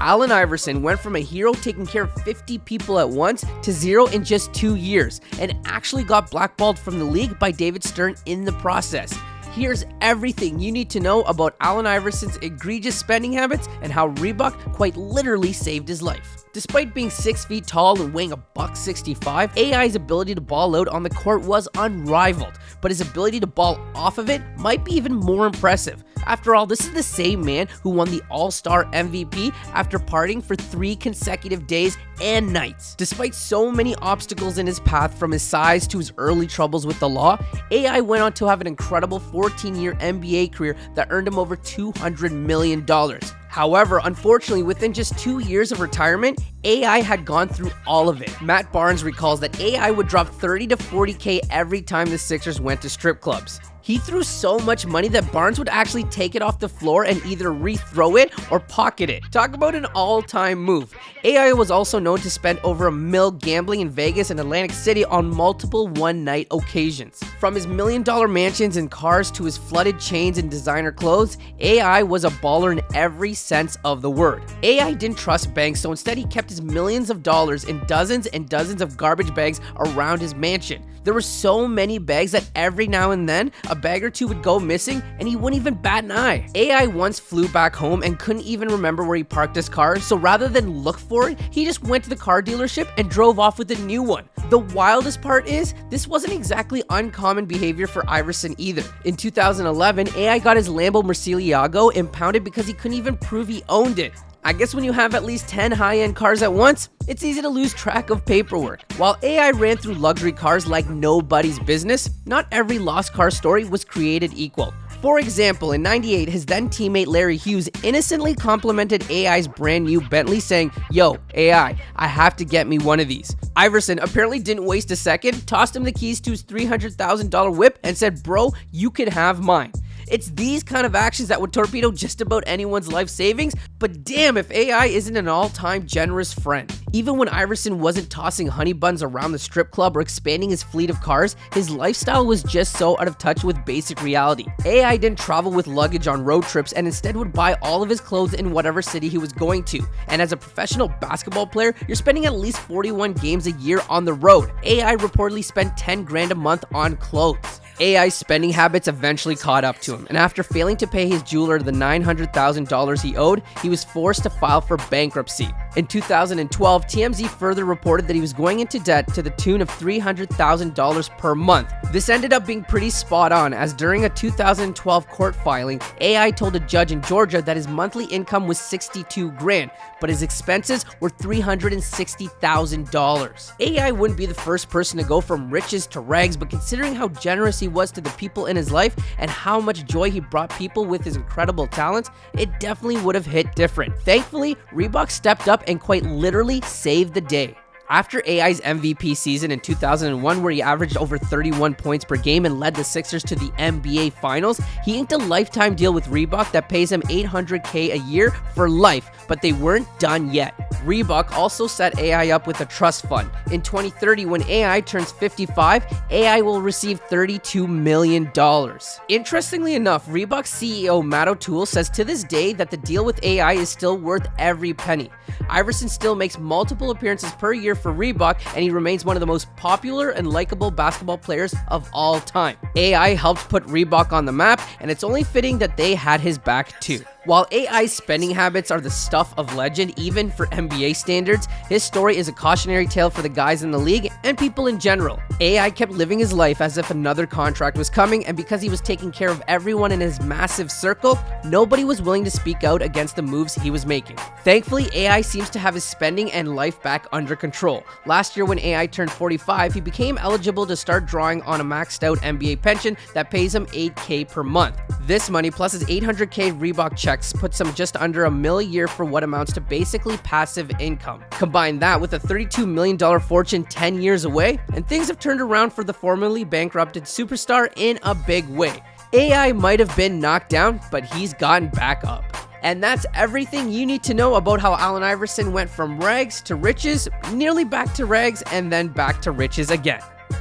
Allen Iverson went from a hero taking care of 50 people at once to zero in just 2 years, and actually got blackballed from the league by David Stern in the process. Here's everything you need to know about Allen Iverson's egregious spending habits and how Reebok quite literally saved his life. Despite being 6 feet tall and weighing $165, AI's ability to ball out on the court was unrivaled, but his ability to ball off of it might be even more impressive. After all, this is the same man who won the All-Star MVP after partying for 3 consecutive days and nights. Despite so many obstacles in his path, from his size to his early troubles with the law, AI went on to have an incredible 14-year NBA career that earned him over $200 million. However, unfortunately, within just 2 years of retirement, AI had gone through all of it. Matt Barnes recalls that AI would drop 30 to 40K every time the Sixers went to strip clubs. He threw so much money that Barnes would actually take it off the floor and either rethrow it or pocket it. Talk about an all-time move. AI was also known to spend over $1 million gambling in Vegas and Atlantic City on multiple one-night occasions. From his $1 million mansions and cars to his flooded chains and designer clothes, AI was a baller in every sense of the word. AI didn't trust banks, so instead he kept his millions of dollars in dozens and dozens of garbage bags around his mansion. There were so many bags that every now and then, a bag or two would go missing and he wouldn't even bat an eye. AI once flew back home and couldn't even remember where he parked his car, so rather than look for it, he just went to the car dealership and drove off with a new one. The wildest part is, this wasn't exactly uncommon behavior for Iverson either. In 2011, AI got his Lambo Murcielago impounded because he couldn't even prove he owned it. I guess when you have at least 10 high-end cars at once, it's easy to lose track of paperwork. While AI ran through luxury cars like nobody's business, not every lost car story was created equal. For example, in '98, his then teammate Larry Hughes innocently complimented AI's brand new Bentley, saying, "Yo, AI, I have to get me one of these." Iverson apparently didn't waste a second, tossed him the keys to his $300,000 whip and said, "Bro, you can have mine." It's these kind of actions that would torpedo just about anyone's life savings, but damn if AI isn't an all-time generous friend. Even when Iverson wasn't tossing honey buns around the strip club or expanding his fleet of cars, his lifestyle was just so out of touch with basic reality. AI didn't travel with luggage on road trips and instead would buy all of his clothes in whatever city he was going to. And as a professional basketball player, you're spending at least 41 games a year on the road. AI reportedly spent 10 grand a month on clothes. AI's spending habits eventually caught up to him, and after failing to pay his jeweler the $900,000 he owed, he was forced to file for bankruptcy. In 2012, TMZ further reported that he was going into debt to the tune of $300,000 per month. This ended up being pretty spot on, as during a 2012 court filing, AI told a judge in Georgia that his monthly income was 62 grand, but his expenses were $360,000. AI wouldn't be the first person to go from riches to rags, but considering how generous he was to the people in his life and how much joy he brought people with his incredible talents, it definitely would have hit different. Thankfully, Reebok stepped up and quite literally saved the day. After AI's MVP season in 2001, where he averaged over 31 points per game and led the Sixers to the NBA Finals, he inked a lifetime deal with Reebok that pays him $800K a year for life, but they weren't done yet. Reebok also set AI up with a trust fund. In 2030, when AI turns 55, AI will receive $32 million. Interestingly enough, Reebok's CEO Matt O'Toole says to this day that the deal with AI is still worth every penny. Iverson still makes multiple appearances per year for Reebok, and he remains one of the most popular and likable basketball players of all time. AI helped put Reebok on the map, and it's only fitting that they had his back too. While AI's spending habits are the stuff of legend even for NBA standards, his story is a cautionary tale for the guys in the league and people in general. AI kept living his life as if another contract was coming, and because he was taking care of everyone in his massive circle, nobody was willing to speak out against the moves he was making. Thankfully, AI seems to have his spending and life back under control. Last year when AI turned 45, he became eligible to start drawing on a maxed out NBA pension that pays him $8K per month. This money plus his $800K Reebok checks puts him just under $1 million a year for what amounts to basically passive income. Combine that with a $32 million fortune 10 years away, and things have turned around for the formerly bankrupted superstar in a big way. AI might have been knocked down, but he's gotten back up. And that's everything you need to know about how Allen Iverson went from rags to riches, nearly back to rags, and then back to riches again.